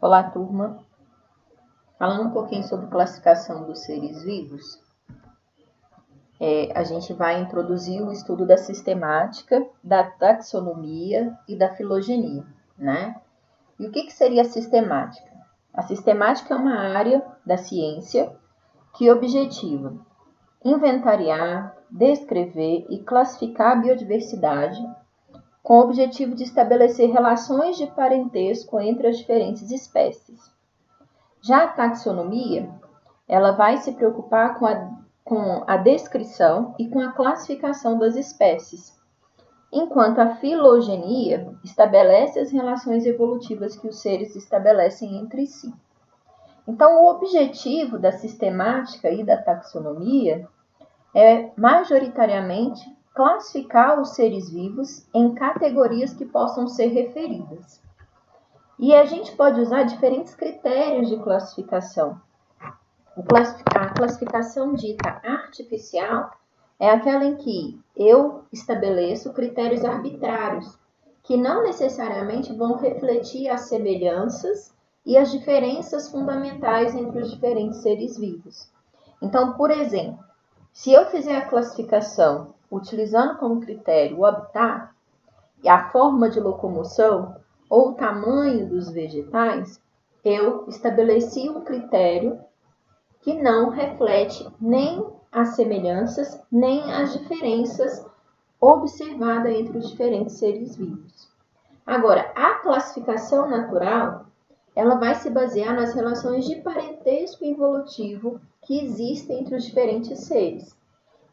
Olá, turma. Falando um pouquinho sobre classificação dos seres vivos, a gente vai introduzir o estudo da sistemática, da taxonomia e da filogenia, né? E o que seria a sistemática? A sistemática é uma área da ciência que objetiva inventariar, descrever e classificar a biodiversidade com o objetivo de estabelecer relações de parentesco entre as diferentes espécies. Já a taxonomia, ela vai se preocupar com a descrição e com a classificação das espécies, enquanto a filogenia estabelece as relações evolutivas que os seres estabelecem entre si. Então, o objetivo da sistemática e da taxonomia é, majoritariamente, classificar os seres vivos em categorias que possam ser referidas. E a gente pode usar diferentes critérios de classificação. A classificação dita artificial é aquela em que eu estabeleço critérios arbitrários, que não necessariamente vão refletir as semelhanças e as diferenças fundamentais entre os diferentes seres vivos. Então, por exemplo, se eu fizer a classificação utilizando como critério o habitat e a forma de locomoção ou o tamanho dos vegetais, eu estabeleci um critério que não reflete nem as semelhanças, nem as diferenças observadas entre os diferentes seres vivos. Agora, a classificação natural, ela vai se basear nas relações de parentesco evolutivo que existem entre os diferentes seres.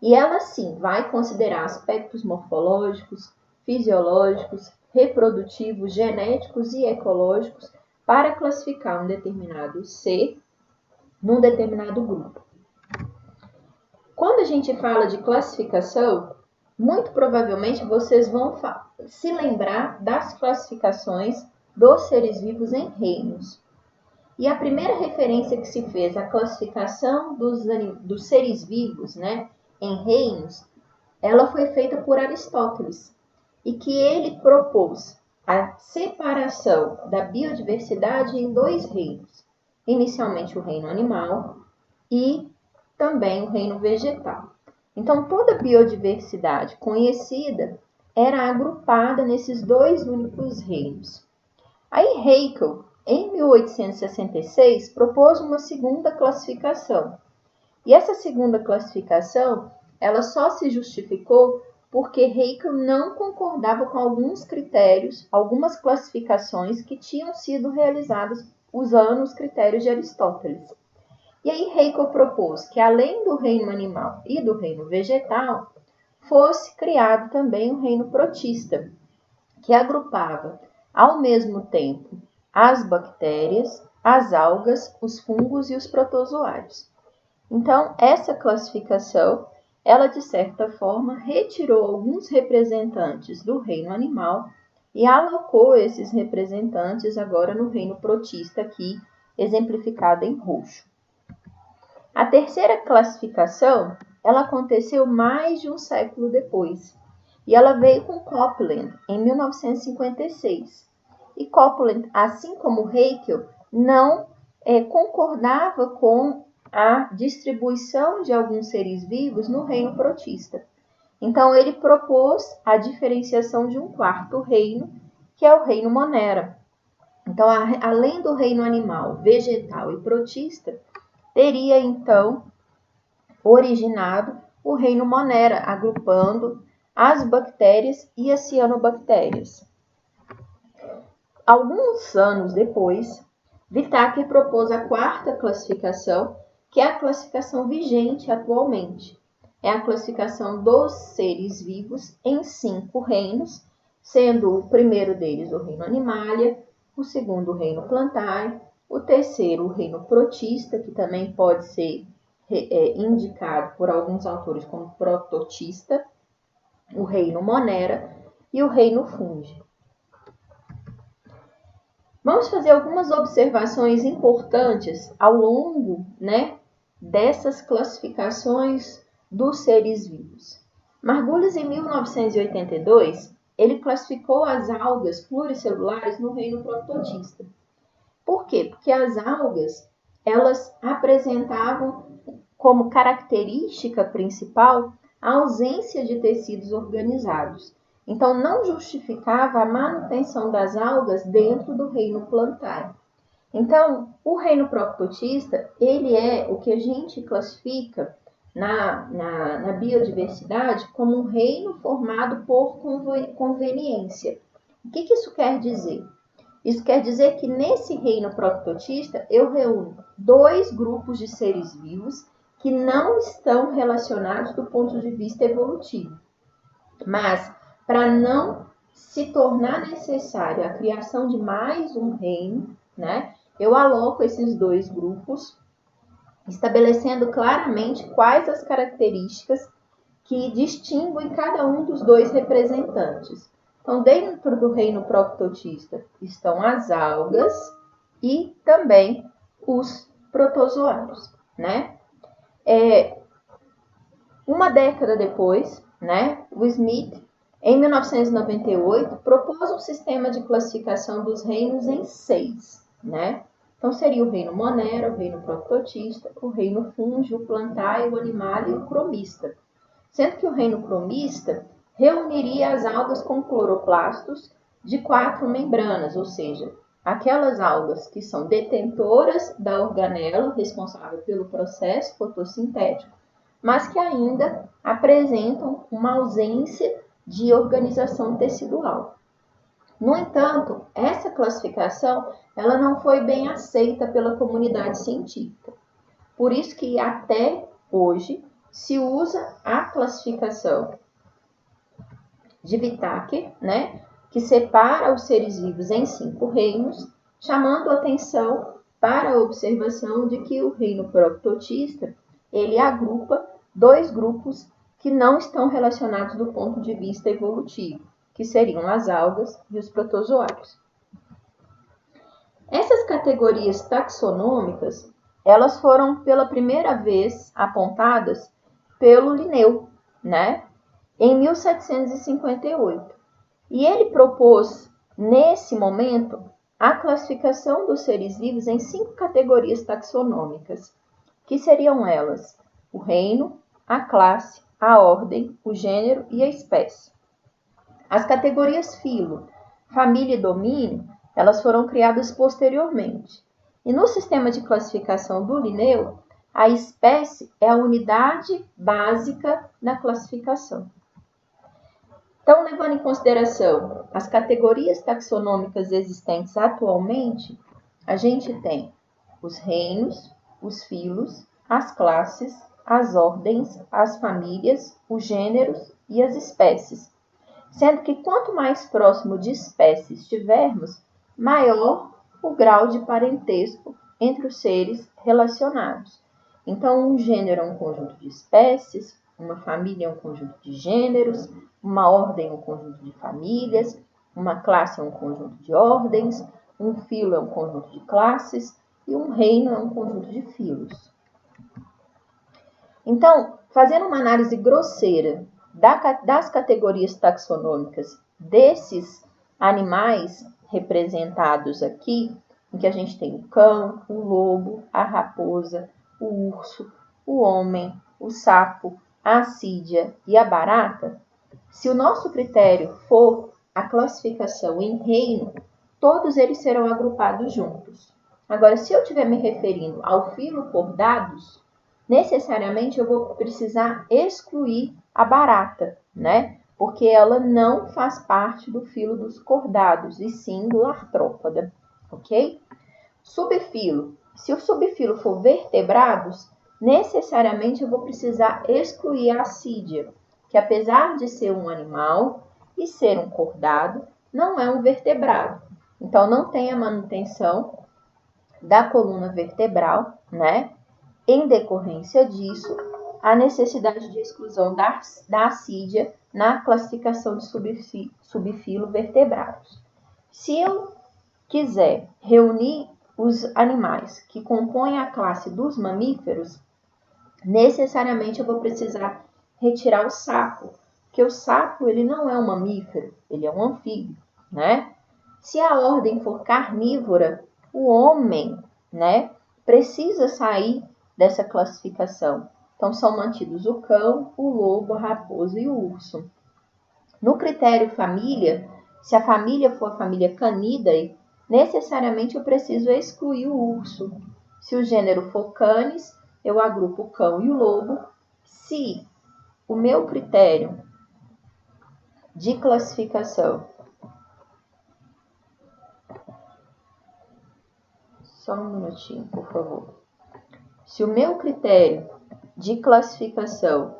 E ela, sim, vai considerar aspectos morfológicos, fisiológicos, reprodutivos, genéticos e ecológicos para classificar um determinado ser num determinado grupo. Quando a gente fala de classificação, muito provavelmente vocês vão se lembrar das classificações dos seres vivos em reinos. E a primeira referência que se fez à classificação dos seres vivos, né, em reinos, ela foi feita por Aristóteles, e que ele propôs a separação da biodiversidade em dois reinos. Inicialmente o reino animal e também o reino vegetal. Então, toda a biodiversidade conhecida era agrupada nesses dois únicos reinos. Aí Haeckel, em 1866, propôs uma segunda classificação. E essa segunda classificação, ela só se justificou porque Haeckel não concordava com alguns critérios, algumas classificações que tinham sido realizadas usando os critérios de Aristóteles. E aí Haeckel propôs que, além do reino animal e do reino vegetal, fosse criado também o reino protista, que agrupava, ao mesmo tempo, as bactérias, as algas, os fungos e os protozoários. Então, essa classificação, ela de certa forma retirou alguns representantes do reino animal e alocou esses representantes agora no reino protista, aqui exemplificado em roxo. A terceira classificação, ela aconteceu mais de um século depois, e ela veio com Copeland, em 1956. E Copeland, assim como Haeckel, não concordava com a distribuição de alguns seres vivos no reino protista. Então, ele propôs a diferenciação de um quarto reino, que é o reino Monera. Então, além do reino animal, vegetal e protista, teria, então, originado o reino Monera, agrupando as bactérias e as cianobactérias. Alguns anos depois, Whittaker propôs a quarta classificação, que é a classificação vigente atualmente. É a classificação dos seres vivos em 5 reinos, sendo o primeiro deles o reino Animalia, o segundo o reino Plantae, o terceiro o reino Protista, que também pode ser indicado por alguns autores como Prototista, o reino Monera e o reino Fungi. Vamos fazer algumas observações importantes ao longo, dessas classificações dos seres vivos. Margulis, em 1982, ele classificou as algas pluricelulares no reino prototista. Por quê? Porque as algas, elas apresentavam como característica principal a ausência de tecidos organizados. Então, não justificava a manutenção das algas dentro do reino plantário. Então, o reino proctotista, ele é o que a gente classifica na biodiversidade como um reino formado por conveniência. O que isso quer dizer? Isso quer dizer que nesse reino proctotista eu reúno dois grupos de seres vivos que não estão relacionados do ponto de vista evolutivo. Mas, para não se tornar necessária a criação de mais um reino, né, eu aloco esses dois grupos, estabelecendo claramente quais as características que distinguem cada um dos dois representantes. Então, dentro do reino proctotista estão as algas e também os protozoários, né? Uma década depois, né, o Smith, em 1998, propôs um sistema de classificação dos reinos em 6, né? Então, seria o reino monera, o reino proctotista, o reino fúngio, o plantae, o animal e o cromista. Sendo que o reino cromista reuniria as algas com cloroplastos de 4 membranas, ou seja, aquelas algas que são detentoras da organela responsável pelo processo fotossintético, mas que ainda apresentam uma ausência de organização tecidual. No entanto, essa classificação ela não foi bem aceita pela comunidade científica. Por isso que até hoje se usa a classificação de Whittaker, né, que separa os seres vivos em 5 reinos, chamando atenção para a observação de que o reino proctotista ele agrupa 2 grupos que não estão relacionados do ponto de vista evolutivo, que seriam as algas e os protozoários. Essas categorias taxonômicas, elas foram pela primeira vez apontadas pelo Linneu, né, em 1758. E ele propôs, nesse momento, a classificação dos seres vivos em 5 categorias taxonômicas, que seriam elas o reino, a classe, a ordem, o gênero e a espécie. As categorias filo, família e domínio, elas foram criadas posteriormente. E no sistema de classificação do Linneu, a espécie é a unidade básica na classificação. Então, levando em consideração as categorias taxonômicas existentes atualmente, a gente tem os reinos, os filos, as classes, as ordens, as famílias, os gêneros e as espécies. Sendo que quanto mais próximo de espécies estivermos, maior o grau de parentesco entre os seres relacionados. Então, um gênero é um conjunto de espécies, uma família é um conjunto de gêneros, uma ordem é um conjunto de famílias, uma classe é um conjunto de ordens, um filo é um conjunto de classes e um reino é um conjunto de filos. Então, fazendo uma análise grosseira das categorias taxonômicas desses animais representados aqui, em que a gente tem o cão, o lobo, a raposa, o urso, o homem, o sapo, a assídia e a barata, se o nosso critério for a classificação em reino, todos eles serão agrupados juntos. Agora, se eu estiver me referindo ao filo por dados, necessariamente eu vou precisar excluir a barata, né? Porque ela não faz parte do filo dos cordados, e sim do artrópoda, ok? Subfilo. Se o subfilo for vertebrados, necessariamente eu vou precisar excluir a assídia, que apesar de ser um animal e ser um cordado, não é um vertebrado. Então, não tem a manutenção da coluna vertebral, né? Em decorrência disso, a necessidade de exclusão da assídia na classificação de subfilo vertebrados. Se eu quiser reunir os animais que compõem a classe dos mamíferos, necessariamente eu vou precisar retirar o sapo, porque o sapo ele não é um mamífero, ele é um anfíbio, né? Se a ordem for carnívora, o homem, né, precisa sair dessa classificação. Então, são mantidos o cão, o lobo, a raposa e o urso. No critério família, se a família for a família Canidae, necessariamente eu preciso excluir o urso. Se o gênero for Canis, eu agrupo o cão e o lobo. Se o meu critério de classificação, só um minutinho, por favor. Se o meu critério de classificação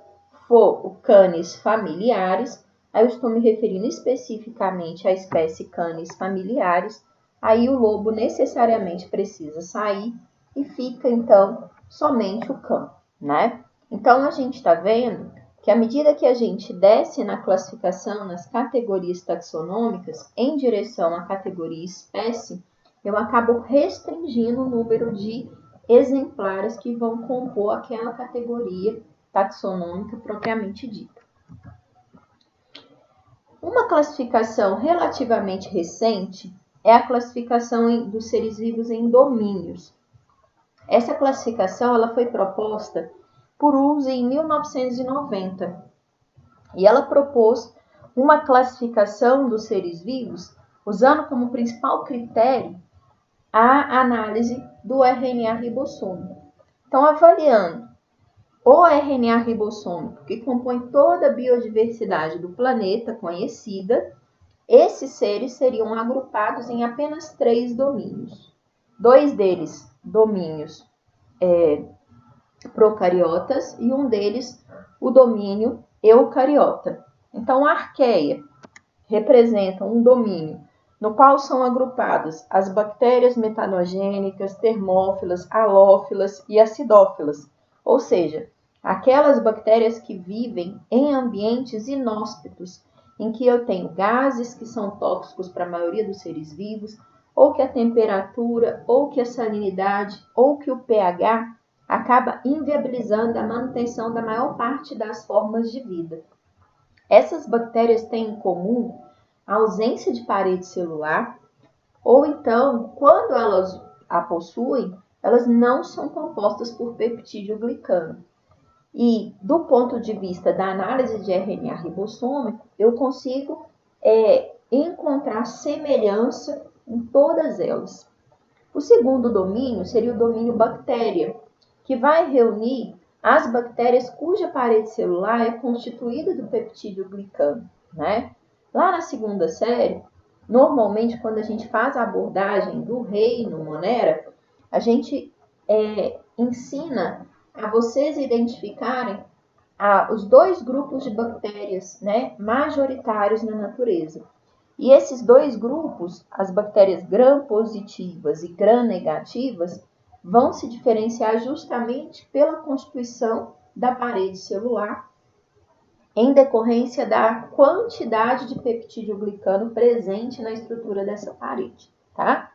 for o Canis familiaris, aí eu estou me referindo especificamente à espécie Canis familiaris, aí o lobo necessariamente precisa sair e fica, então, somente o cão, né? Então, a gente está vendo que à medida que a gente desce na classificação, nas categorias taxonômicas, em direção à categoria espécie, eu acabo restringindo o número de exemplares que vão compor aquela categoria taxonômica propriamente dita. Uma classificação relativamente recente é a classificação dos seres vivos em domínios. Essa classificação ela foi proposta por Ullze em 1990 e ela propôs uma classificação dos seres vivos usando como principal critério a análise do RNA ribossômico. Então, avaliando o RNA ribossômico, que compõe toda a biodiversidade do planeta conhecida, esses seres seriam agrupados em apenas 3 domínios. 2 deles, domínios procariotas, e um deles, o domínio eucariota. Então, a arqueia representa um domínio no qual são agrupadas as bactérias metanogênicas, termófilas, halófilas e acidófilas, ou seja, aquelas bactérias que vivem em ambientes inóspitos, em que eu tenho gases que são tóxicos para a maioria dos seres vivos, ou que a temperatura, ou que a salinidade, ou que o pH acaba inviabilizando a manutenção da maior parte das formas de vida. Essas bactérias têm em comum a ausência de parede celular, ou então, quando elas a possuem, elas não são compostas por peptídeo glicano. E, do ponto de vista da análise de RNA ribossômico, eu consigo encontrar semelhança em todas elas. O segundo domínio seria o domínio bactéria, que vai reunir as bactérias cuja parede celular é constituída do peptídeo glicano, né? Lá na segunda série, normalmente quando a gente faz a abordagem do reino Monera, a gente ensina a vocês identificarem os 2 grupos de bactérias, né, majoritários na natureza. E esses 2 grupos, as bactérias gram-positivas e gram-negativas, vão se diferenciar justamente pela constituição da parede celular, em decorrência da quantidade de peptídeo glicano presente na estrutura dessa parede, tá?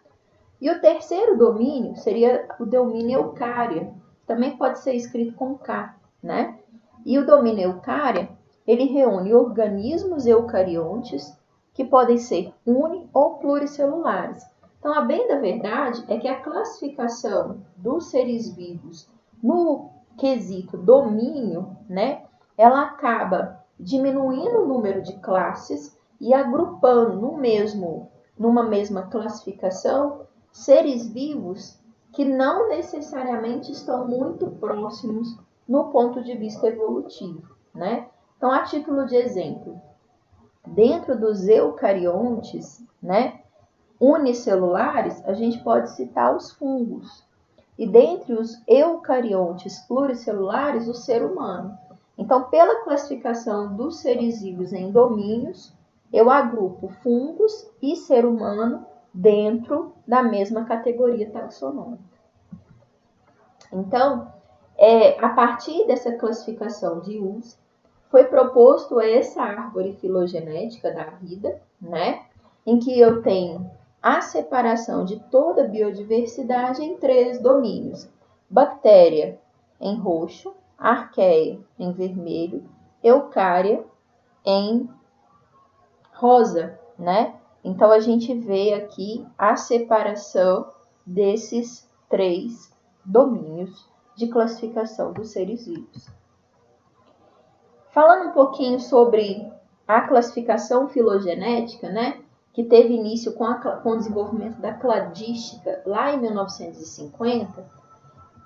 E o terceiro domínio seria o domínio eucária, também pode ser escrito com K, né? E o domínio eucária, ele reúne organismos eucariontes que podem ser uni- ou pluricelulares. Então, a bem da verdade é que a classificação dos seres vivos no quesito domínio, né, ela acaba diminuindo o número de classes e agrupando numa mesma classificação seres vivos que não necessariamente estão muito próximos no ponto de vista evolutivo, né? Então, a título de exemplo, dentro dos eucariontes, né, unicelulares, a gente pode citar os fungos. E dentre os eucariontes pluricelulares, o ser humano. Então, pela classificação dos seres vivos em domínios, eu agrupo fungos e ser humano dentro da mesma categoria taxonômica. Então, a partir dessa classificação de Ullze, foi proposto essa árvore filogenética da vida, né, em que eu tenho a separação de toda a biodiversidade em 3 domínios: bactéria em roxo, arqueia em vermelho, eucária em rosa, né? Então, a gente vê aqui a separação desses 3 domínios de classificação dos seres vivos. Falando um pouquinho sobre a classificação filogenética, né, que teve início com o desenvolvimento da cladística lá em 1950,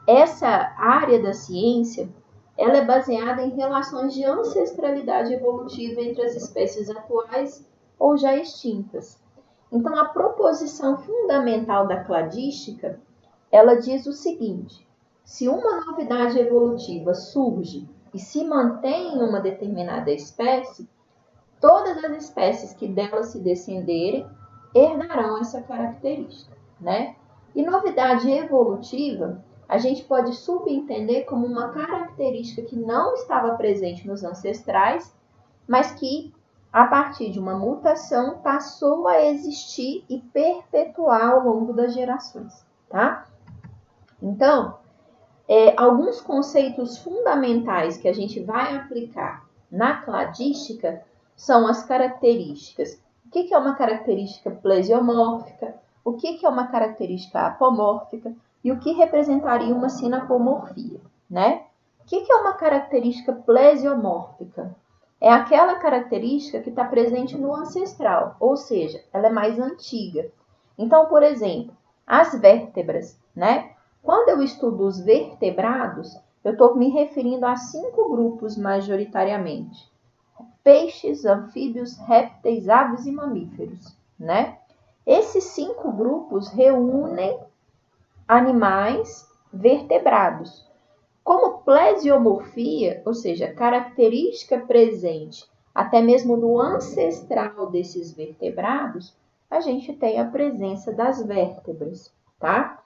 essa área da ciência ela é baseada em relações de ancestralidade evolutiva entre as espécies atuais ou já extintas. Então, a proposição fundamental da cladística, ela diz o seguinte: se uma novidade evolutiva surge e se mantém em uma determinada espécie, todas as espécies que dela se descenderem herdarão essa característica, né? E novidade evolutiva a gente pode subentender como uma característica que não estava presente nos ancestrais, mas que, a partir de uma mutação, passou a existir e perpetuar ao longo das gerações, tá? Então, alguns conceitos fundamentais que a gente vai aplicar na cladística são as características. O que é uma característica plesiomórfica? O que é uma característica apomórfica? E o que representaria uma sinapomorfia, né? O que é uma característica plesiomórfica? É aquela característica que está presente no ancestral, ou seja, ela é mais antiga. Então, por exemplo, as vértebras, né? Quando eu estudo os vertebrados, eu estou me referindo a 5 grupos majoritariamente: peixes, anfíbios, répteis, aves e mamíferos, né? Esses 5 grupos reúnem animais vertebrados. Como plesiomorfia, ou seja, característica presente até mesmo no ancestral desses vertebrados, a gente tem a presença das vértebras, tá?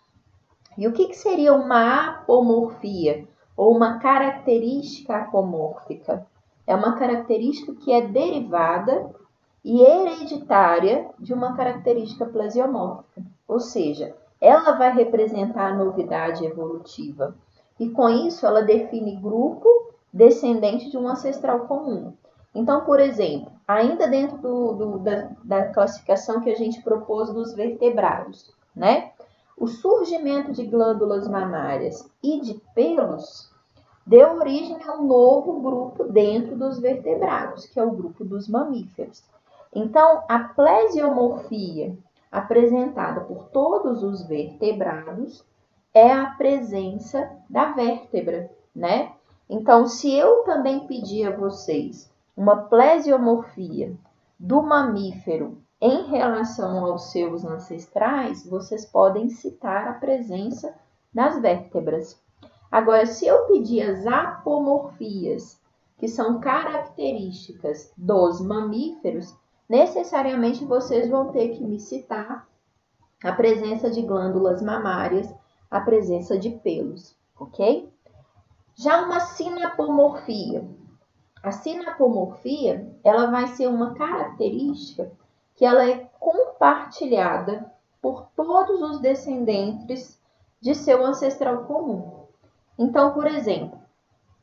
E o que seria uma apomorfia ou uma característica apomórfica? É uma característica que é derivada e hereditária de uma característica plesiomórfica, ou seja, ela vai representar a novidade evolutiva e com isso ela define grupo descendente de um ancestral comum. Então, por exemplo, ainda dentro da classificação que a gente propôs dos vertebrados, né? O surgimento de glândulas mamárias e de pelos deu origem a um novo grupo dentro dos vertebrados, que é o grupo dos mamíferos. Então, a plesiomorfia apresentada por todos os vertebrados é a presença da vértebra, né? Então, se eu também pedir a vocês uma plesiomorfia do mamífero em relação aos seus ancestrais, vocês podem citar a presença das vértebras. Agora, se eu pedir as apomorfias, que são características dos mamíferos, necessariamente vocês vão ter que me citar a presença de glândulas mamárias, a presença de pelos, ok? Já uma sinapomorfia. A sinapomorfia, ela vai ser uma característica que ela é compartilhada por todos os descendentes de seu ancestral comum. Então, por exemplo,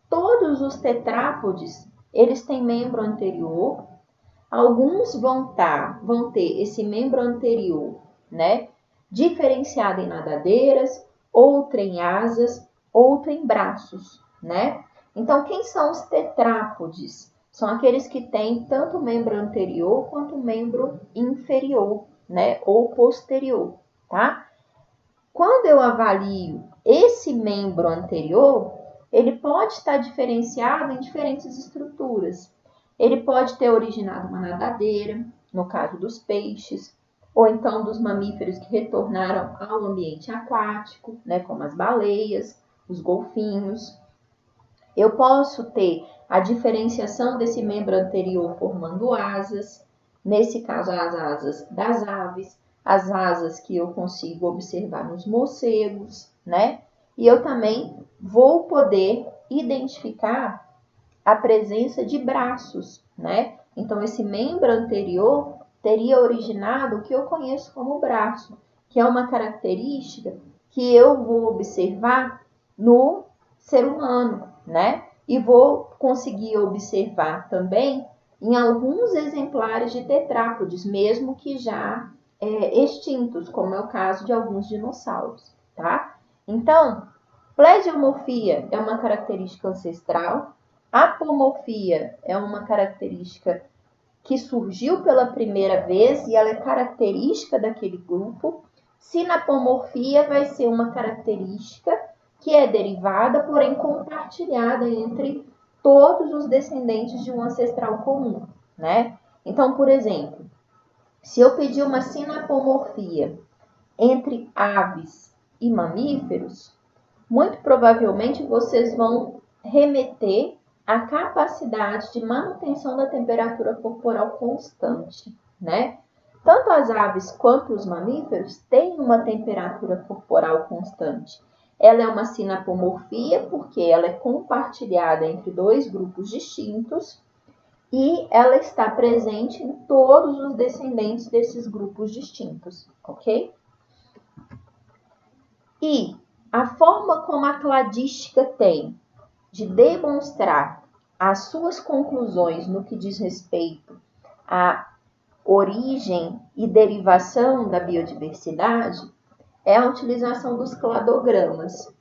todos os tetrápodes, eles têm membro anterior. Alguns vão ter esse membro anterior, né, diferenciado em nadadeiras, outro em asas, outro em braços, né? Então, quem são os tetrápodes? São aqueles que têm tanto membro anterior quanto membro inferior, né, ou posterior, tá? Quando eu avalio esse membro anterior, ele pode estar diferenciado em diferentes estruturas. Ele pode ter originado uma nadadeira, no caso dos peixes, ou então dos mamíferos que retornaram ao ambiente aquático, né, como as baleias, os golfinhos. Eu posso ter a diferenciação desse membro anterior formando asas, nesse caso as asas das aves, as asas que eu consigo observar nos morcegos, né? E eu também vou poder identificar a presença de braços, né? Então, esse membro anterior teria originado o que eu conheço como braço, que é uma característica que eu vou observar no ser humano, né? E vou conseguir observar também em alguns exemplares de tetrápodes, mesmo que já extintos, como é o caso de alguns dinossauros, tá? Então, plesiomorfia é uma característica ancestral, apomorfia é uma característica que surgiu pela primeira vez e ela é característica daquele grupo. Sinapomorfia vai ser uma característica que é derivada, porém compartilhada entre todos os descendentes de um ancestral comum, né? Então, por exemplo, se eu pedir uma sinapomorfia entre aves e mamíferos, muito provavelmente vocês vão remeter à capacidade de manutenção da temperatura corporal constante, né? Tanto as aves quanto os mamíferos têm uma temperatura corporal constante. Ela é uma sinapomorfia porque ela é compartilhada entre dois grupos distintos e ela está presente em todos os descendentes desses grupos distintos, ok? E a forma como a cladística tem de demonstrar as suas conclusões no que diz respeito à origem e derivação da biodiversidade é a utilização dos cladogramas. O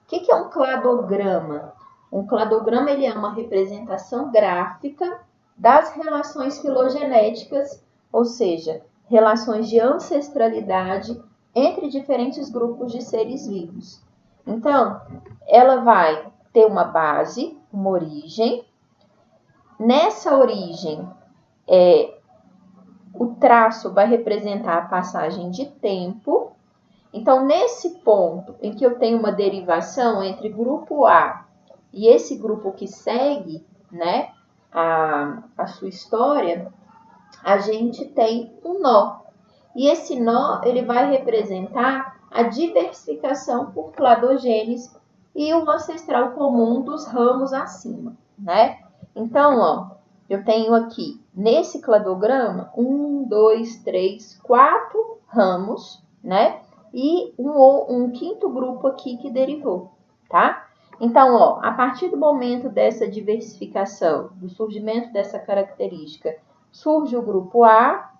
que é um cladograma? Um cladograma ele é uma representação gráfica das relações filogenéticas, ou seja, relações de ancestralidade entre diferentes grupos de seres vivos. Então, ela vai ter uma base, uma origem. Nessa origem, o traço vai representar a passagem de tempo. Então, nesse ponto em que eu tenho uma derivação entre grupo A e esse grupo que segue, né, a sua história, a gente tem um nó. E esse nó ele vai representar a diversificação por cladogênese e o ancestral comum dos ramos acima, né? Então, ó, eu tenho aqui nesse cladograma 1, 2, 3, 4 ramos, né? E um quinto grupo aqui que derivou, tá? Então, ó, a partir do momento dessa diversificação, do surgimento dessa característica, surge o grupo A,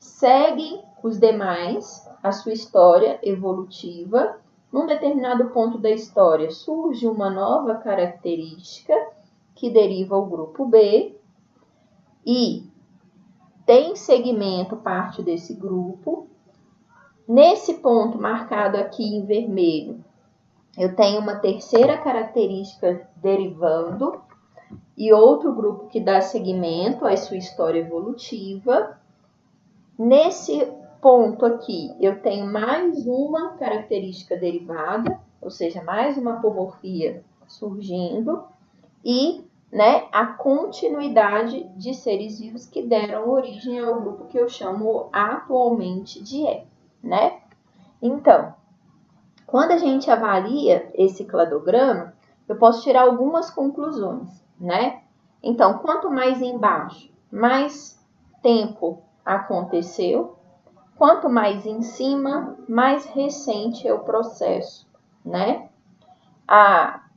segue os demais a sua história evolutiva. Num determinado ponto da história, surge uma nova característica que deriva o grupo B e tem segmento parte desse grupo. Nesse ponto marcado aqui em vermelho, eu tenho uma terceira característica derivando e outro grupo que dá seguimento à sua história evolutiva. Nesse ponto aqui, eu tenho mais uma característica derivada, ou seja, mais uma apomorfia surgindo e, né, a continuidade de seres vivos que deram origem ao grupo que eu chamo atualmente de E, né? Então, quando a gente avalia esse cladograma, eu posso tirar algumas conclusões, né? Então, quanto mais embaixo, mais tempo aconteceu. Quanto mais em cima, mais recente é o processo, né?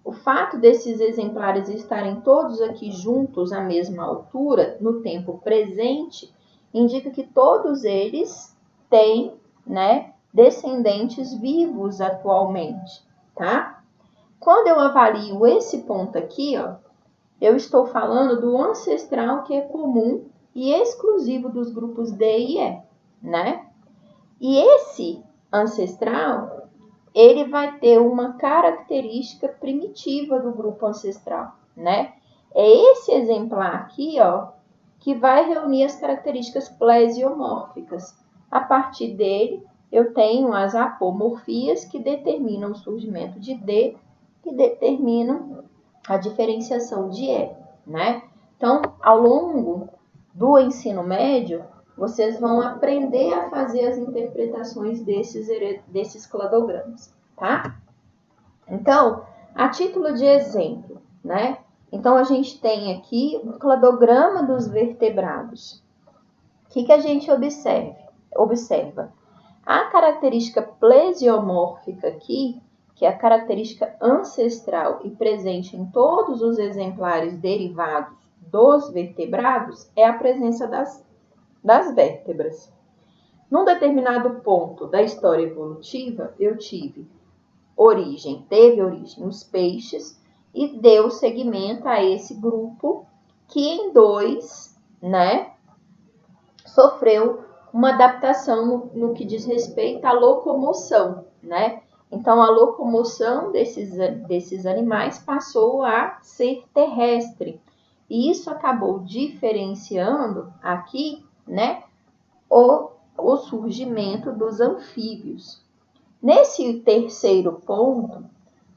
O fato desses exemplares estarem todos aqui juntos à mesma altura, no tempo presente, indica que todos eles têm, né, descendentes vivos atualmente, tá? Quando eu avalio esse ponto aqui, ó, eu estou falando do ancestral que é comum e exclusivo dos grupos D e E, né? E esse ancestral, ele vai ter uma característica primitiva do grupo ancestral, né? É esse exemplar aqui, ó, que vai reunir as características plesiomórficas. A partir dele, eu tenho as apomorfias que determinam o surgimento de D, que determinam a diferenciação de E, né? Então, ao longo do ensino médio, vocês vão aprender a fazer as interpretações desses cladogramas, tá? Então, a título de exemplo, né? Então, a gente tem aqui o cladograma dos vertebrados. O que a gente observa? A característica plesiomórfica aqui, que é a característica ancestral e presente em todos os exemplares derivados dos vertebrados, é a presença das vértebras. Num determinado ponto da história evolutiva, eu teve origem os peixes e deu seguimento a esse grupo que em dois, né, sofreu uma adaptação no que diz respeito à locomoção, né? Então, a locomoção desses animais passou a ser terrestre. E isso acabou diferenciando aqui, né, o surgimento dos anfíbios. Nesse terceiro ponto,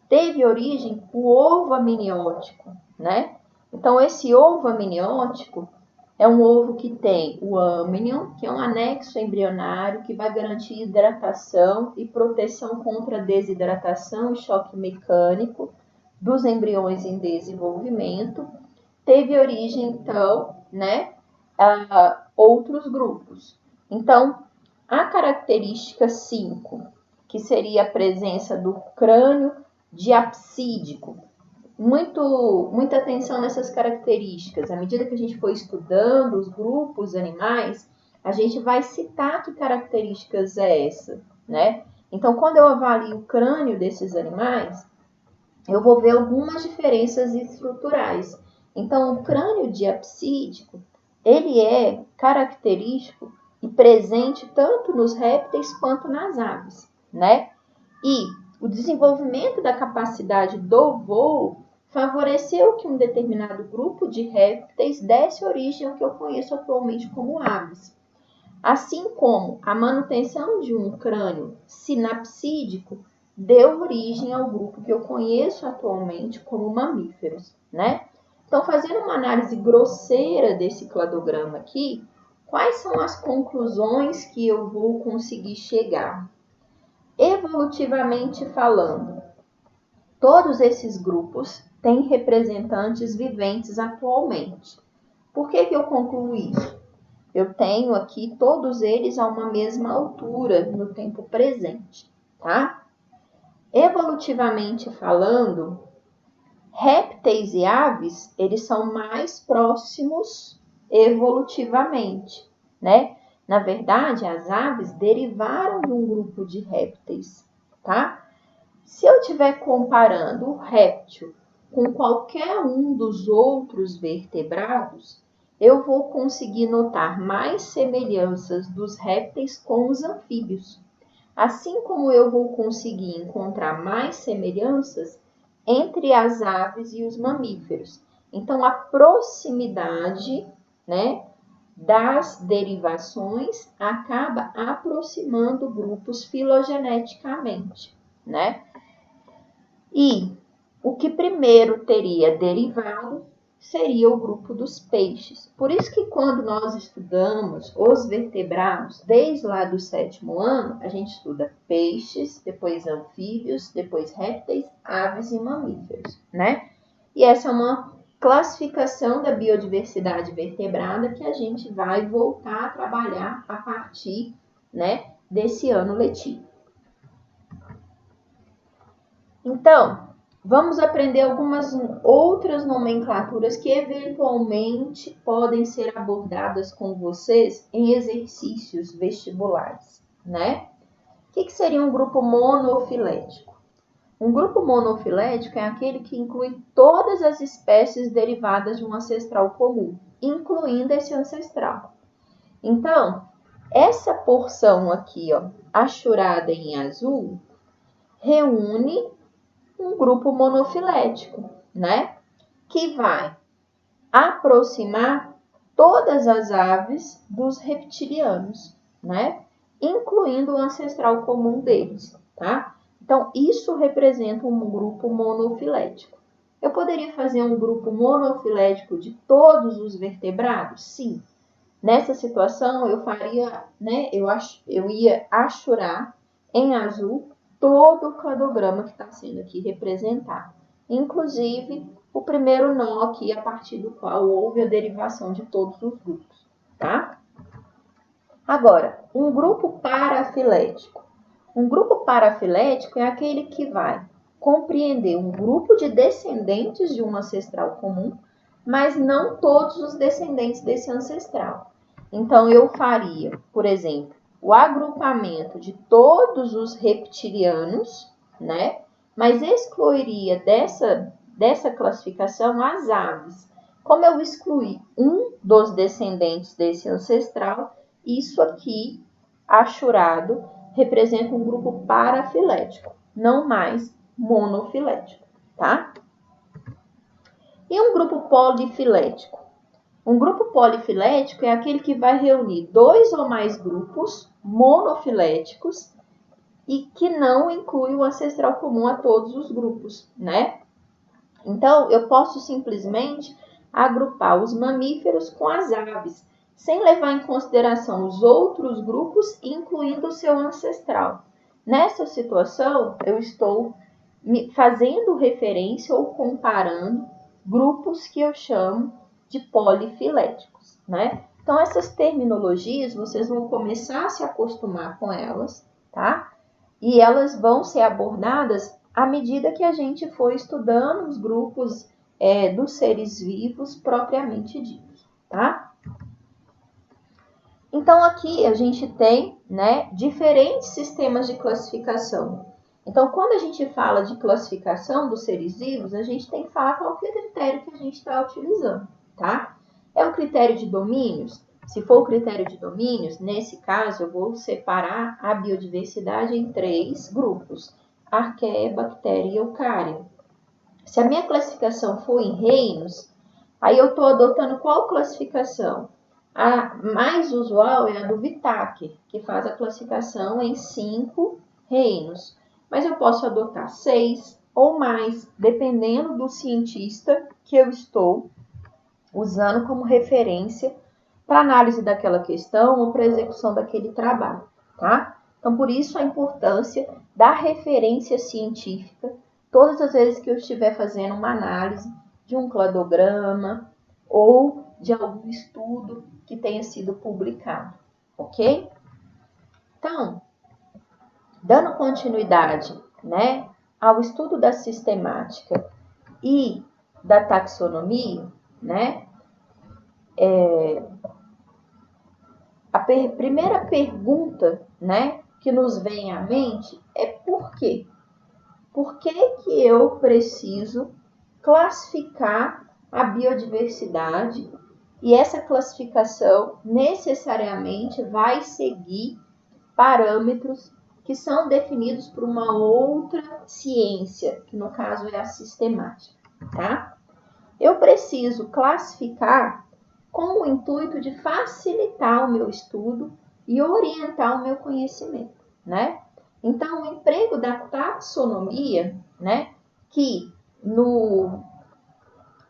teve origem o ovo amniótico, né? Então, esse ovo amniótico é um ovo que tem o amnion, que é um anexo embrionário que vai garantir hidratação e proteção contra desidratação e choque mecânico dos embriões em desenvolvimento. Teve origem, então, né, a outros grupos. Então, a característica 5, que seria a presença do crânio diapsídico. Muita atenção nessas características. À medida que a gente for estudando os grupos animais, a gente vai citar que características é essa, né? Então, quando eu avalio o crânio desses animais, eu vou ver algumas diferenças estruturais. Então, o crânio diapsídico, ele é característico e presente tanto nos répteis quanto nas aves, né? E o desenvolvimento da capacidade do voo favoreceu que um determinado grupo de répteis desse origem ao que eu conheço atualmente como aves. Assim como a manutenção de um crânio sinapsídico deu origem ao grupo que eu conheço atualmente como mamíferos, né? Então, fazendo uma análise grosseira desse cladograma aqui, quais são as conclusões que eu vou conseguir chegar? Evolutivamente falando, todos esses grupos têm representantes viventes atualmente. Por que eu concluo isso? Eu tenho aqui todos eles a uma mesma altura no tempo presente, tá? Evolutivamente falando, répteis e aves, eles são mais próximos evolutivamente, né? Na verdade, as aves derivaram de um grupo de répteis, tá? Se eu estiver comparando o réptil com qualquer um dos outros vertebrados, eu vou conseguir notar mais semelhanças dos répteis com os anfíbios, assim como eu vou conseguir encontrar mais semelhanças entre as aves e os mamíferos. Então, a proximidade, né, das derivações acaba aproximando grupos filogeneticamente, né? E o que primeiro teria derivado seria o grupo dos peixes. Por isso que quando nós estudamos os vertebrados, desde lá do 7º ano, a gente estuda peixes, depois anfíbios, depois répteis, aves e mamíferos, né? E essa é uma classificação da biodiversidade vertebrada que a gente vai voltar a trabalhar a partir, né, desse ano letivo. Então, vamos aprender algumas outras nomenclaturas que eventualmente podem ser abordadas com vocês em exercícios vestibulares, né? O que seria um grupo monofilético? Um grupo monofilético é aquele que inclui todas as espécies derivadas de um ancestral comum, incluindo esse ancestral. Então, essa porção aqui, ó, achurada em azul, reúne um grupo monofilético, né? Que vai aproximar todas as aves dos reptilianos, né? Incluindo o ancestral comum deles, tá? Então, isso representa um grupo monofilético. Eu poderia fazer um grupo monofilético de todos os vertebrados? Sim. Nessa situação, eu faria, né? Eu ia achurar em azul todo o cladograma que está sendo aqui representado, inclusive o primeiro nó aqui, a partir do qual houve a derivação de todos os grupos, tá? Agora, um grupo parafilético. Um grupo parafilético é aquele que vai compreender um grupo de descendentes de um ancestral comum, mas não todos os descendentes desse ancestral. Então, eu faria, por exemplo, o agrupamento de todos os reptilianos, né? Mas excluiria dessa classificação as aves. Como eu excluí um dos descendentes desse ancestral, isso aqui, achurado, representa um grupo parafilético, não mais monofilético, tá? E um grupo polifilético? Um grupo polifilético é aquele que vai reunir 2 ou mais grupos monofiléticos e que não inclui o ancestral comum a todos os grupos, né? Então, eu posso simplesmente agrupar os mamíferos com as aves, sem levar em consideração os outros grupos, incluindo o seu ancestral. Nessa situação, eu estou fazendo referência ou comparando grupos que eu chamo de polifiléticos, né? Então, essas terminologias, vocês vão começar a se acostumar com elas, tá? E elas vão ser abordadas à medida que a gente for estudando os grupos dos seres vivos propriamente ditos, tá? Então, aqui a gente tem, né, diferentes sistemas de classificação. Então, quando a gente fala de classificação dos seres vivos, a gente tem que falar qual que é o critério que a gente está utilizando, tá? É o critério de domínios? Se for o critério de domínios, nesse caso, eu vou separar a biodiversidade em 3 grupos: arqueia, bactéria e eucária. Se a minha classificação for em reinos, aí eu estou adotando qual classificação? A mais usual é a do Vittaker, que faz a classificação em 5 reinos. Mas eu posso adotar 6 ou mais, dependendo do cientista que eu estou usando como referência para análise daquela questão ou para execução daquele trabalho, tá? Então, por isso a importância da referência científica todas as vezes que eu estiver fazendo uma análise de um cladograma ou de algum estudo que tenha sido publicado, ok? Então, dando continuidade, né, ao estudo da sistemática e da taxonomia, né, a primeira pergunta, né, que nos vem à mente é por quê? Por que que eu preciso classificar a biodiversidade e essa classificação necessariamente vai seguir parâmetros que são definidos por uma outra ciência, que no caso é a sistemática, tá? Eu preciso classificar com o intuito de facilitar o meu estudo e orientar o meu conhecimento, né? Então, o emprego da taxonomia, né, que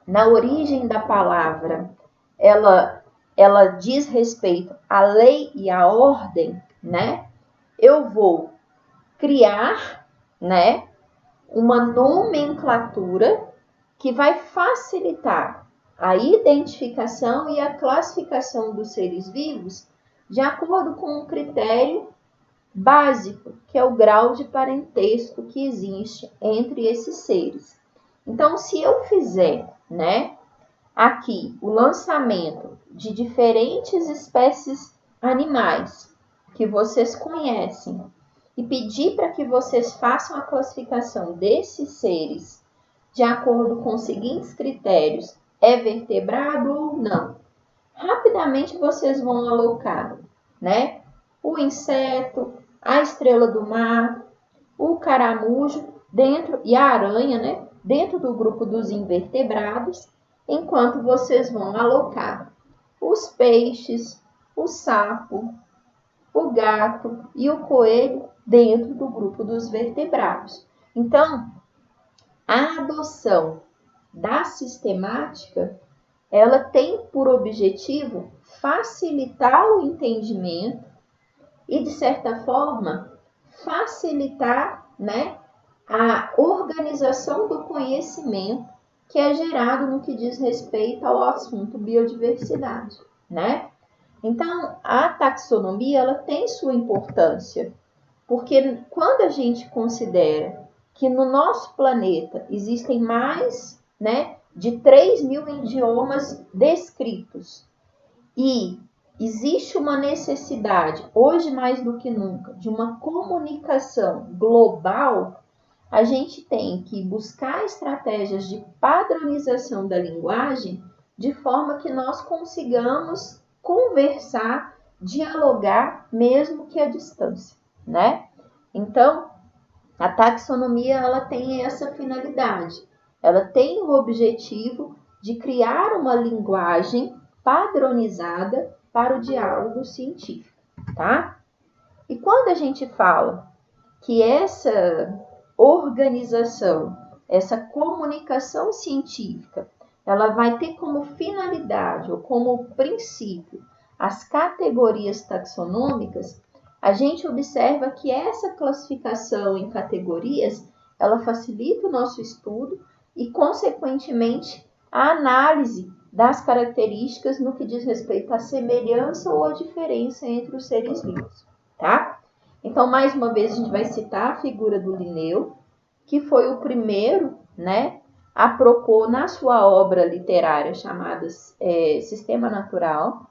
na origem da palavra, ela diz respeito à lei e à ordem, né? Eu vou criar, né, uma nomenclatura que vai facilitar a identificação e a classificação dos seres vivos de acordo com um critério básico, que é o grau de parentesco que existe entre esses seres. Então, se eu fizer, né, aqui o lançamento de diferentes espécies animais que vocês conhecem e pedir para que vocês façam a classificação desses seres de acordo com os seguintes critérios: é vertebrado ou não? Rapidamente vocês vão alocar, né, o inseto, a estrela do mar, o caramujo dentro e a aranha, né, dentro do grupo dos invertebrados, enquanto vocês vão alocar os peixes, o sapo, o gato e o coelho dentro do grupo dos vertebrados. Então, a adoção da sistemática, ela tem por objetivo facilitar o entendimento e, de certa forma, facilitar, né, a organização do conhecimento que é gerado no que diz respeito ao assunto biodiversidade, né? Então, a taxonomia, ela tem sua importância, porque quando a gente considera que no nosso planeta existem mais, né, de 3.000 idiomas descritos e existe uma necessidade, hoje mais do que nunca, de uma comunicação global, a gente tem que buscar estratégias de padronização da linguagem de forma que nós consigamos conversar, dialogar, mesmo que à distância, né? Então, a taxonomia ela tem essa finalidade. Ela tem o objetivo de criar uma linguagem padronizada para o diálogo científico, tá? E quando a gente fala que essa organização, essa comunicação científica, ela vai ter como finalidade ou como princípio as categorias taxonômicas, a gente observa que essa classificação em categorias, ela facilita o nosso estudo e, consequentemente, a análise das características no que diz respeito à semelhança ou à diferença entre os seres vivos, tá? Então, mais uma vez, a gente vai citar a figura do Linneu, que foi o primeiro, né, a propor na sua obra literária chamada Sistema Natural,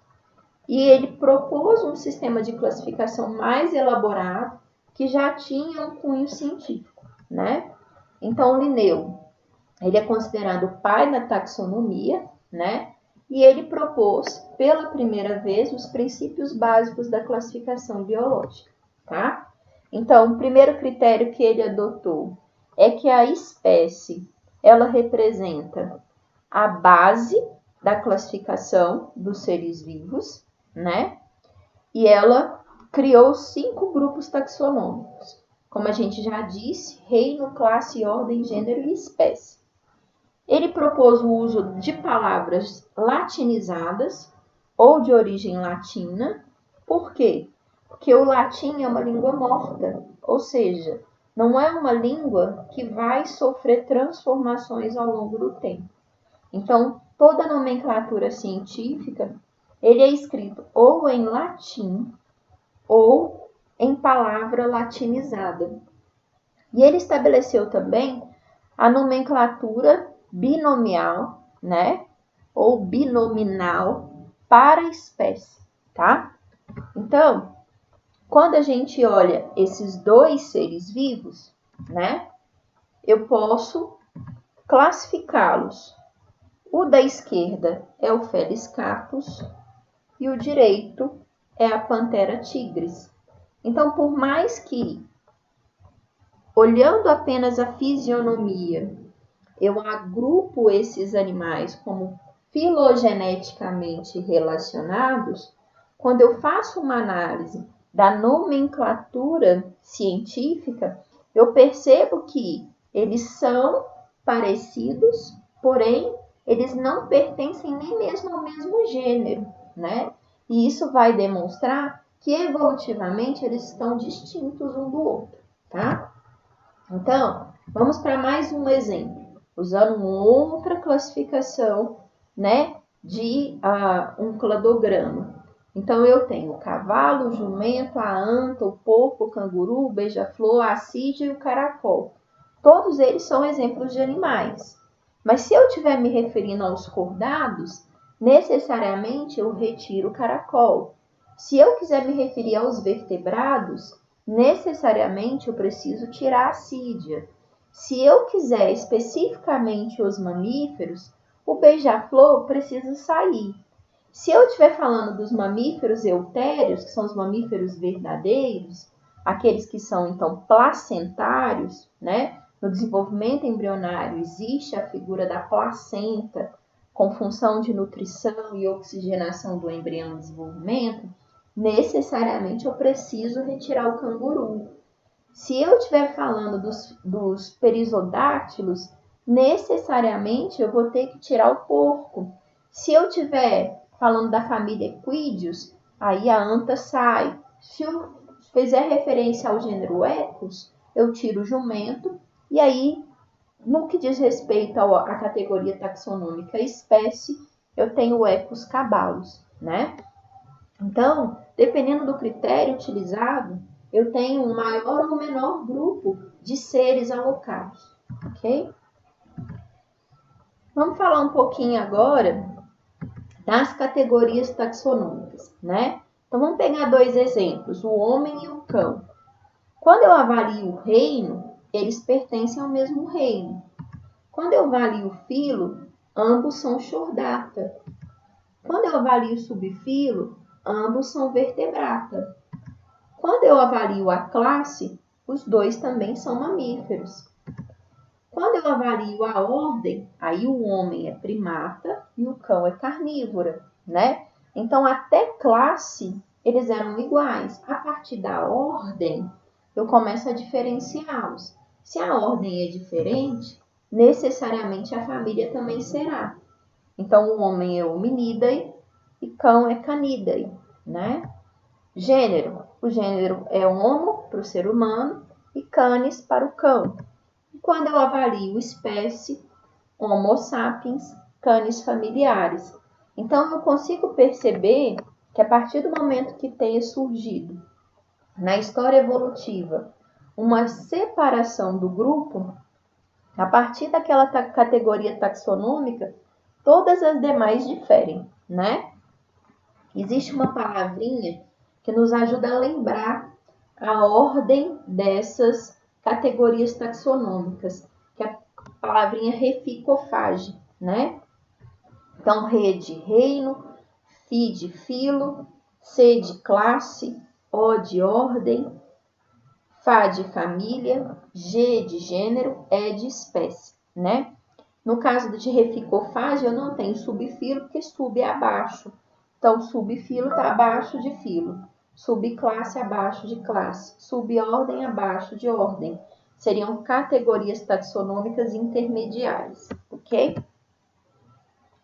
e ele propôs um sistema de classificação mais elaborado que já tinha um cunho científico, né? Então, o Linneu, ele é considerado o pai da taxonomia, né? E ele propôs, pela primeira vez, os princípios básicos da classificação biológica, tá? Então, o primeiro critério que ele adotou é que a espécie, ela representa a base da classificação dos seres vivos, né? E ela criou 5 grupos taxonômicos. Como a gente já disse, reino, classe, ordem, gênero e espécie. Ele propôs o uso de palavras latinizadas ou de origem latina. Por quê? Porque o latim é uma língua morta, ou seja, não é uma língua que vai sofrer transformações ao longo do tempo. Então, toda a nomenclatura científica, ele é escrito ou em latim ou em palavra latinizada. E ele estabeleceu também a nomenclatura binomial, né? Ou binominal para a espécie, tá? Então, quando a gente olha esses dois seres vivos, né? Eu posso classificá-los. O da esquerda é o Felis catus e o direito é a Panthera tigris. Então, por mais que, olhando apenas a fisionomia, eu agrupo esses animais como filogeneticamente relacionados, quando eu faço uma análise da nomenclatura científica, eu percebo que eles são parecidos, porém, eles não pertencem nem mesmo ao mesmo gênero, né? E isso vai demonstrar que evolutivamente eles estão distintos um do outro, tá? Então, vamos para mais um exemplo, usando outra classificação, né, de um cladograma. Então, eu tenho o cavalo, o jumento, a anta, o porco, o canguru, o beija-flor, a assídia e o caracol. Todos eles são exemplos de animais. Mas se eu estiver me referindo aos cordados, necessariamente eu retiro o caracol. Se eu quiser me referir aos vertebrados, necessariamente eu preciso tirar a assídia. Se eu quiser especificamente os mamíferos, o beija-flor precisa sair. Se eu estiver falando dos mamíferos eutérios, que são os mamíferos verdadeiros, aqueles que são então placentários, né? No desenvolvimento embrionário existe a figura da placenta com função de nutrição e oxigenação do embrião em desenvolvimento, necessariamente eu preciso retirar o canguru. Se eu estiver falando dos perisodáctilos, necessariamente eu vou ter que tirar o porco. Se eu estiver falando da família Equidius, aí a anta sai. Se eu fizer referência ao gênero Equus, eu tiro o jumento. E aí, no que diz respeito à categoria taxonômica espécie, eu tenho o Equus cabalus, né? Então, dependendo do critério utilizado, eu tenho um maior ou menor grupo de seres alocados, ok? Vamos falar um pouquinho agora das categorias taxonômicas, né? Então, vamos pegar dois exemplos, o homem e o cão. Quando eu avalio o reino, eles pertencem ao mesmo reino. Quando eu avalio o filo, ambos são chordata. Quando eu avalio o subfilo, ambos são vertebrata. Quando eu avalio a classe, os dois também são mamíferos. Quando eu avalio a ordem, aí o homem é primata e o cão é carnívora, né? Então, até classe, eles eram iguais. A partir da ordem, eu começo a diferenciá-los. Se a ordem é diferente, necessariamente a família também será. Então, o homem é Hominidae e cão é Canidae, né? Gênero. O gênero é Homo para o ser humano e Canis para o cão. Quando eu avalio espécie, Homo sapiens, Canis familiares. Então, eu consigo perceber que a partir do momento que tenha surgido na história evolutiva uma separação do grupo, a partir daquela categoria taxonômica, todas as demais diferem, né? Existe uma palavrinha que nos ajuda a lembrar a ordem dessas categorias taxonômicas, que é a palavrinha reficofage, né? Então, re de reino, fi de filo, C de classe, O de ordem, Fá de família, G de gênero, E de espécie, né? No caso de reficofage, eu não tenho subfilo, porque sub é abaixo. Então, subfilo está abaixo de filo. Subclasse abaixo de classe. Subordem abaixo de ordem. Seriam categorias taxonômicas intermediárias, ok?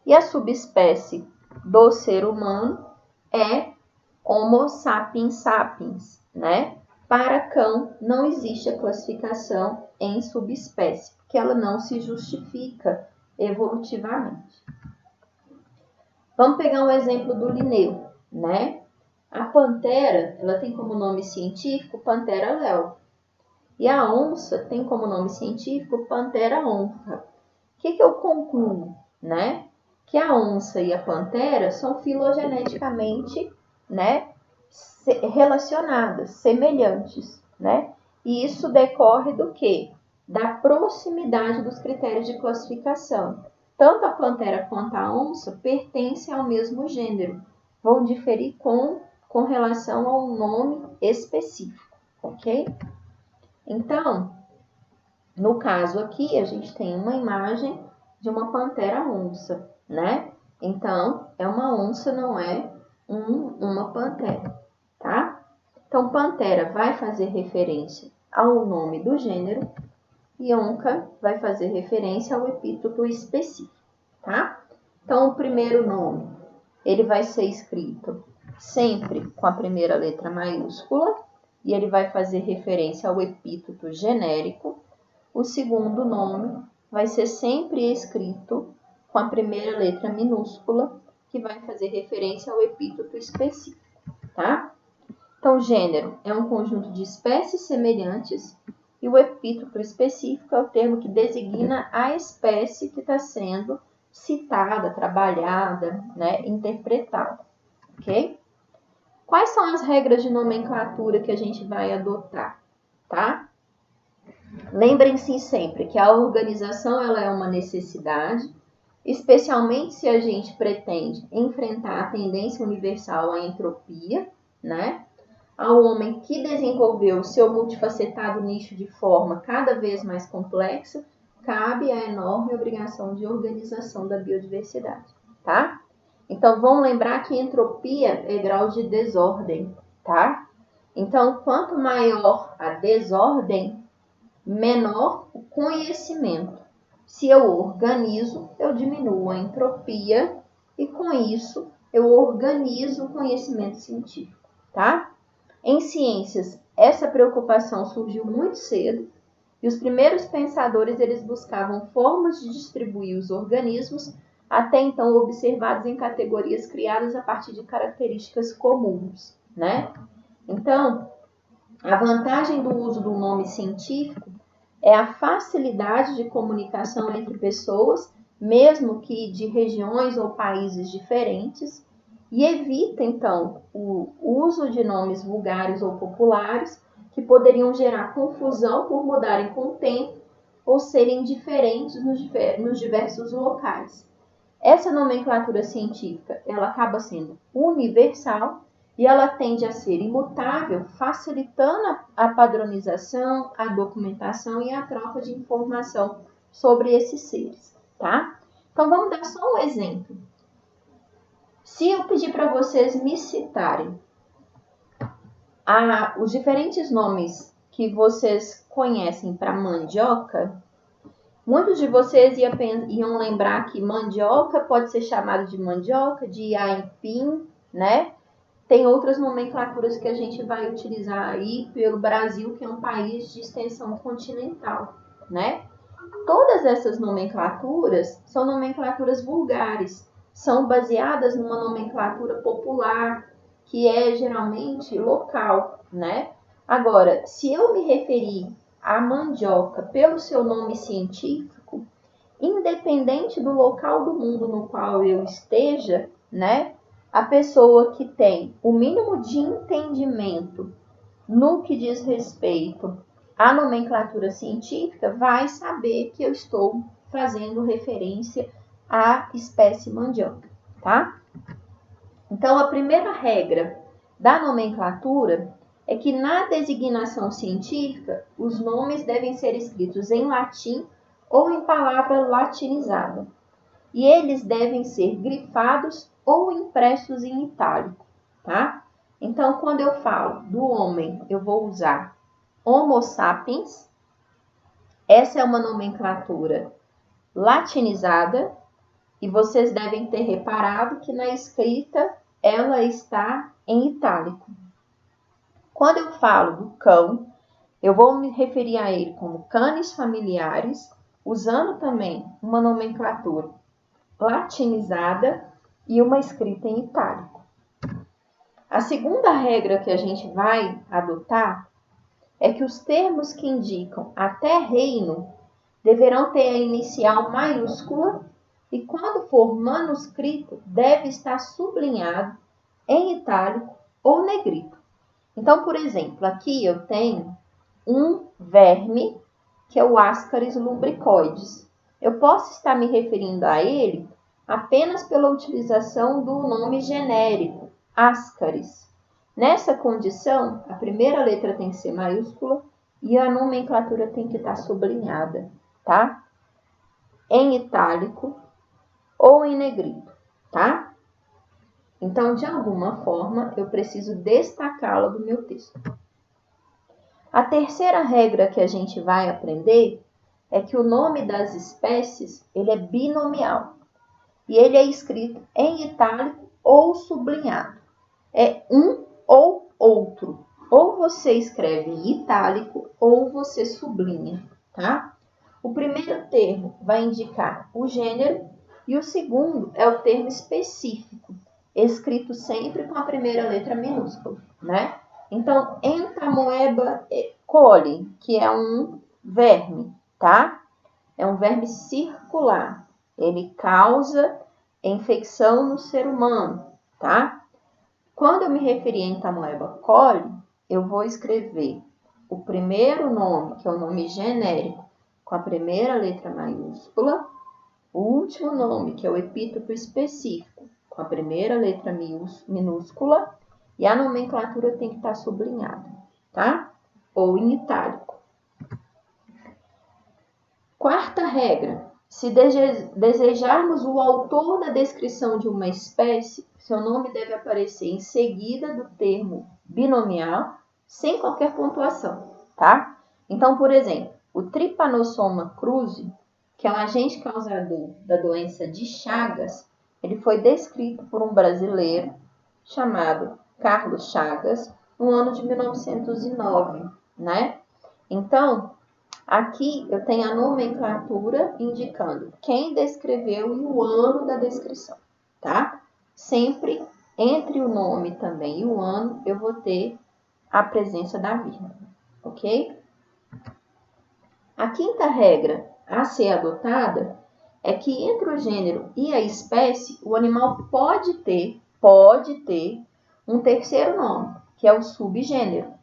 E a subespécie do ser humano é Homo sapiens sapiens, né? Para cão, não existe a classificação em subespécie, porque ela não se justifica evolutivamente. Vamos pegar um exemplo do Linneu, né? A pantera, ela tem como nome científico Panthera leo. E a onça tem como nome científico Panthera onca. O que eu concluo, né? Que a onça e a pantera são filogeneticamente, né, relacionadas, semelhantes, né? E isso decorre do quê? Da proximidade dos critérios de classificação. Tanto a pantera quanto a onça pertencem ao mesmo gênero, vão diferir com relação ao nome específico, ok? Então, no caso aqui, a gente tem uma imagem de uma pantera onça, né? Então, é uma onça, não é uma pantera, tá? Então, pantera vai fazer referência ao nome do gênero e onca vai fazer referência ao epíteto específico, tá? Então, o primeiro nome, ele vai ser escrito sempre com a primeira letra maiúscula e ele vai fazer referência ao epíteto genérico. O segundo nome vai ser sempre escrito com a primeira letra minúscula, que vai fazer referência ao epíteto específico, tá? Então, gênero é um conjunto de espécies semelhantes e o epíteto específico é o termo que designa a espécie que está sendo citada, trabalhada, né, interpretada, ok? Quais são as regras de nomenclatura que a gente vai adotar, tá? Lembrem-se sempre que a organização ela é uma necessidade, especialmente se a gente pretende enfrentar a tendência universal à entropia, né? Ao homem que desenvolveu o seu multifacetado nicho de forma cada vez mais complexa, cabe a enorme obrigação de organização da biodiversidade, tá? Então, vamos lembrar que entropia é grau de desordem, tá? Então, quanto maior a desordem, menor o conhecimento. Se eu organizo, eu diminuo a entropia e, com isso, eu organizo o conhecimento científico, tá? Em ciências, essa preocupação surgiu muito cedo e os primeiros pensadores eles buscavam formas de distribuir os organismos até então observados em categorias criadas a partir de características comuns, né? Então, a vantagem do uso do nome científico é a facilidade de comunicação entre pessoas mesmo que de regiões ou países diferentes, e evita, então, o uso de nomes vulgares ou populares que poderiam gerar confusão por mudarem com o tempo ou serem diferentes nos diversos locais. Essa nomenclatura científica, ela acaba sendo universal e ela tende a ser imutável, facilitando a padronização, a documentação e a troca de informação sobre esses seres, tá? Então, vamos dar só um exemplo. Se eu pedir para vocês me citarem os diferentes nomes que vocês conhecem para mandioca, muitos de vocês iam lembrar que mandioca pode ser chamada de mandioca, de aipim, né? Tem outras nomenclaturas que a gente vai utilizar aí pelo Brasil, que é um país de extensão continental, né? Todas essas nomenclaturas são nomenclaturas vulgares, são baseadas numa nomenclatura popular, que é geralmente local, né? Agora, se eu me referir à mandioca pelo seu nome científico, independente do local do mundo no qual eu esteja, né? A pessoa que tem o mínimo de entendimento no que diz respeito à nomenclatura científica vai saber que eu estou fazendo referência à espécie mandioca, tá? Então, a primeira regra da nomenclatura é que na designação científica, os nomes devem ser escritos em latim ou em palavra latinizada. E eles devem ser grifados ou impressos em itálico, tá? Então, quando eu falo do homem, eu vou usar Homo sapiens. Essa é uma nomenclatura latinizada e vocês devem ter reparado que na escrita ela está em itálico. Quando eu falo do cão, eu vou me referir a ele como canis familiares, usando também uma nomenclatura latinizada e uma escrita em itálico. A segunda regra que a gente vai adotar é que os termos que indicam até reino deverão ter a inicial maiúscula e, quando for manuscrito, deve estar sublinhado em itálico ou negrito. Então, por exemplo, aqui eu tenho um verme, que é o Ascaris lumbricoides. Eu posso estar me referindo a ele apenas pela utilização do nome genérico, Ascaris. Nessa condição, a primeira letra tem que ser maiúscula e a nomenclatura tem que estar sublinhada, tá? Em itálico ou em negrito, tá? Então, de alguma forma, eu preciso destacá-la do meu texto. A terceira regra que a gente vai aprender é que o nome das espécies ele é binomial e ele é escrito em itálico ou sublinhado. É um ou outro. Ou você escreve em itálico ou você sublinha, tá? O primeiro termo vai indicar o gênero e o segundo é o termo específico, escrito sempre com a primeira letra minúscula, né? Então, Entamoeba coli, que é um verme, tá? É um verme circular. Ele causa infecção no ser humano, tá? Quando eu me referir a Entamoeba coli, eu vou escrever o primeiro nome, que é o nome genérico, com a primeira letra maiúscula, o último nome, que é o epíteto específico, com a primeira letra minúscula, e a nomenclatura tem que estar sublinhada, tá? Ou em itálico. Quarta regra. Se desejarmos o autor da descrição de uma espécie, seu nome deve aparecer em seguida do termo binomial, sem qualquer pontuação, tá? Então, por exemplo, o Trypanosoma cruzi, que é um agente causador da doença de Chagas, ele foi descrito por um brasileiro chamado Carlos Chagas no ano de 1909, né? Então, aqui eu tenho a nomenclatura indicando quem descreveu e o ano da descrição, tá? Sempre entre o nome também e o ano eu vou ter a presença da vírgula, ok? A quinta regra a ser adotada é que entre o gênero e a espécie, o animal pode ter um terceiro nome, que é o subgênero,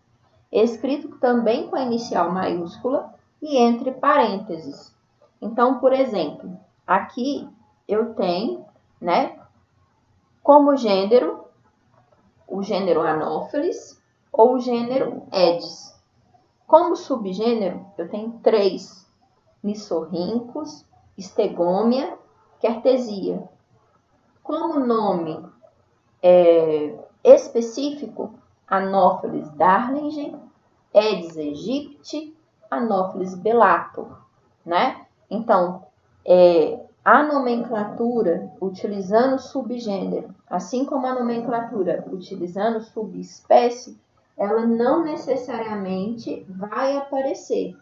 escrito também com a inicial maiúscula e entre parênteses. Então, por exemplo, aqui eu tenho, né, como gênero, o gênero Anopheles ou o gênero Aedes. Como subgênero, eu tenho 3, Nisorrhynchus, Stegomyia, Kertesia. Como nome específico, Anopheles darlingem, Aedes aegypti, Anopheles bellator, né? Então, a nomenclatura utilizando subgênero, assim como a nomenclatura utilizando subespécie, ela não necessariamente vai aparecer.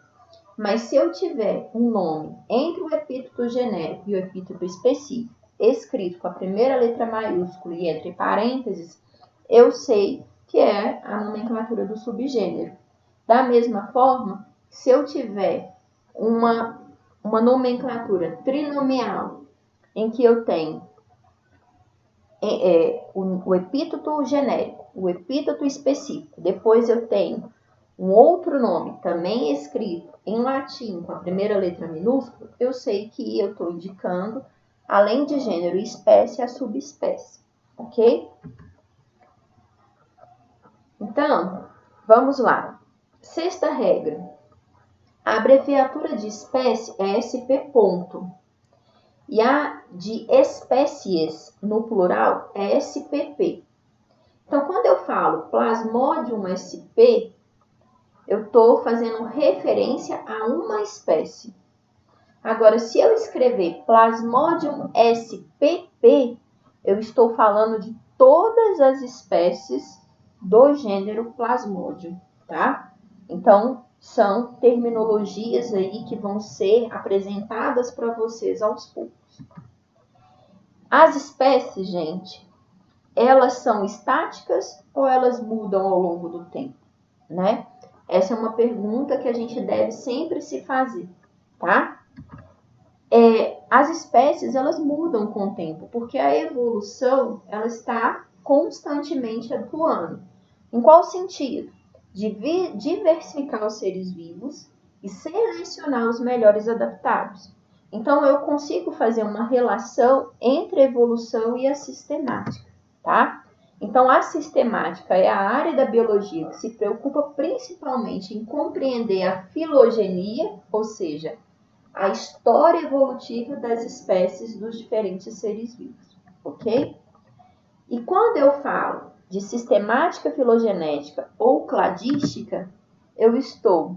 Mas se eu tiver um nome entre o epíteto genérico e o epíteto específico, escrito com a primeira letra maiúscula e entre parênteses, eu sei que é a nomenclatura do subgênero. Da mesma forma, se eu tiver uma nomenclatura trinomial em que eu tenho o epíteto genérico, o epíteto específico, depois eu tenho um outro nome também escrito em latim com a primeira letra minúscula, eu sei que eu estou indicando, além de gênero e espécie, a subespécie, ok? Então, vamos lá. Sexta regra. A abreviatura de espécie é SP ponto. E a de espécies, no plural, é SPP. Então, quando eu falo Plasmodium sp, eu estou fazendo referência a uma espécie. Agora, se eu escrever Plasmodium spp, eu estou falando de todas as espécies do gênero Plasmodium, tá? Então, são terminologias aí que vão ser apresentadas para vocês aos poucos. As espécies, gente, elas são estáticas ou elas mudam ao longo do tempo, né? Essa é uma pergunta que a gente deve sempre se fazer, tá? As espécies, elas mudam com o tempo, porque a evolução, ela está constantemente atuando. Em qual sentido? De diversificar os seres vivos e selecionar os melhores adaptados. Então, eu consigo fazer uma relação entre a evolução e a sistemática, tá? Então, a sistemática é a área da biologia que se preocupa principalmente em compreender a filogenia, ou seja, a história evolutiva das espécies dos diferentes seres vivos, ok? E quando eu falo de sistemática filogenética ou cladística, eu estou,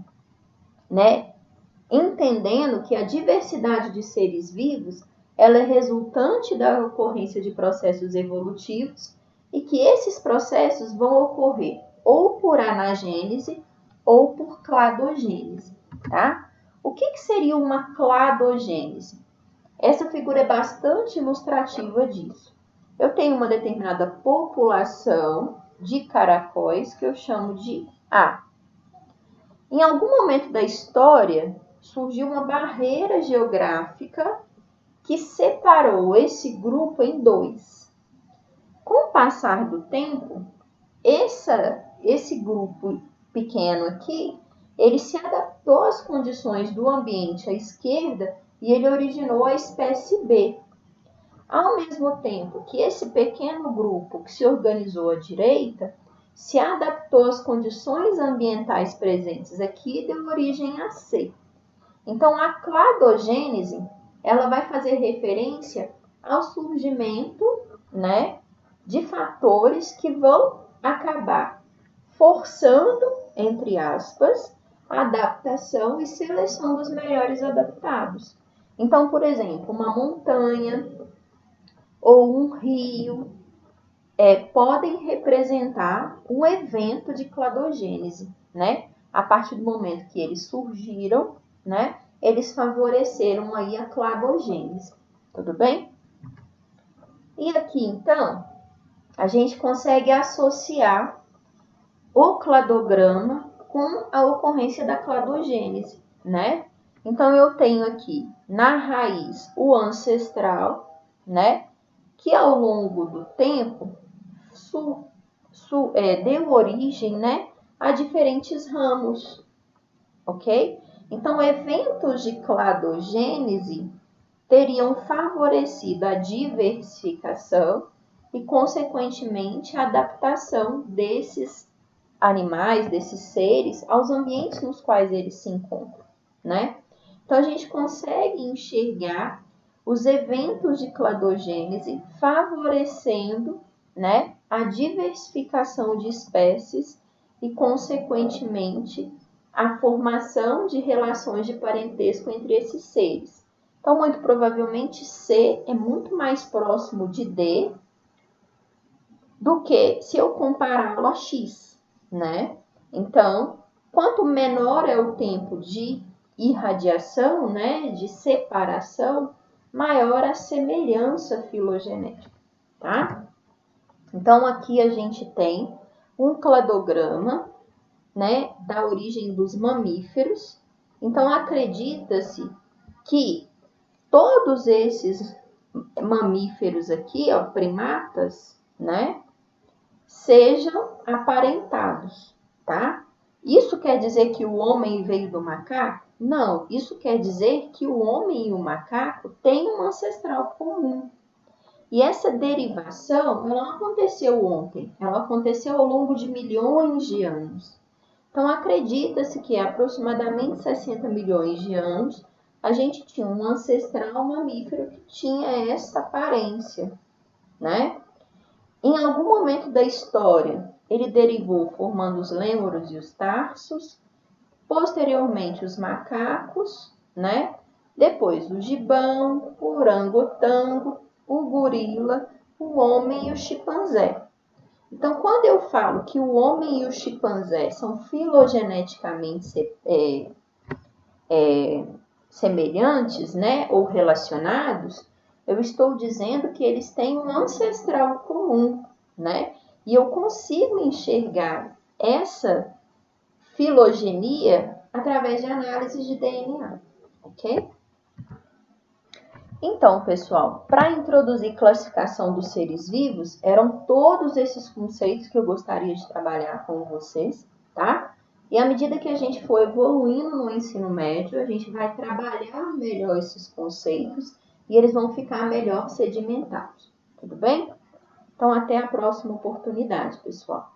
entendendo que a diversidade de seres vivos ela é resultante da ocorrência de processos evolutivos e que esses processos vão ocorrer ou por anagênese ou por cladogênese, tá? O que seria uma cladogênese? Essa figura é bastante ilustrativa disso. Eu tenho uma determinada população de caracóis que eu chamo de A. Em algum momento da história, surgiu uma barreira geográfica que separou esse grupo em 2. Com o passar do tempo, esse grupo pequeno aqui, ele se adaptou às condições do ambiente à esquerda e ele originou a espécie B. Ao mesmo tempo que esse pequeno grupo que se organizou à direita, se adaptou às condições ambientais presentes aqui e deu origem a C. Então, a cladogênese, ela vai fazer referência ao surgimento, de fatores que vão acabar forçando, entre aspas, a adaptação e seleção dos melhores adaptados. Então, por exemplo, uma montanha ou um rio podem representar um evento de cladogênese, A partir do momento que eles surgiram, eles favoreceram aí a cladogênese, tudo bem? E aqui, então, a gente consegue associar o cladograma com a ocorrência da cladogênese, Então, eu tenho aqui na raiz o ancestral, né? Que ao longo do tempo deu origem, né, a diferentes ramos, ok? Então, eventos de cladogênese teriam favorecido a diversificação e, consequentemente, a adaptação desses animais, desses seres, aos ambientes nos quais eles se encontram, né? Então, a gente consegue enxergar os eventos de cladogênese favorecendo, né, a diversificação de espécies e, consequentemente, a formação de relações de parentesco entre esses seres. Então, muito provavelmente, C é muito mais próximo de D do que se eu compará-lo a X, né? Então, quanto menor é o tempo de irradiação, né, de separação, maior a semelhança filogenética, tá? Então, aqui a gente tem um cladograma, né, da origem dos mamíferos. Então, acredita-se que todos esses mamíferos aqui, ó, primatas, né, sejam aparentados, tá? Isso quer dizer que o homem veio do macaco? Não, isso quer dizer que o homem e o macaco têm um ancestral comum. E essa derivação, ela não aconteceu ontem, ela aconteceu ao longo de milhões de anos. Então, acredita-se que há aproximadamente 60 milhões de anos, a gente tinha um ancestral mamífero que tinha essa aparência, né? Em algum momento da história, ele derivou formando os lêmuros e os tarsos, posteriormente os macacos, né? Depois o gibão, o orangotango, o gorila, o homem e o chimpanzé. Então, quando eu falo que o homem e o chimpanzé são filogeneticamente semelhantes, né, ou relacionados, eu estou dizendo que eles têm um ancestral comum, né? E eu consigo enxergar essa filogenia através de análise de DNA, ok? Então, pessoal, para introduzir classificação dos seres vivos, eram todos esses conceitos que eu gostaria de trabalhar com vocês, tá? E à medida que a gente for evoluindo no ensino médio, a gente vai trabalhar melhor esses conceitos e eles vão ficar melhor sedimentados, tudo bem? Então, até a próxima oportunidade, pessoal.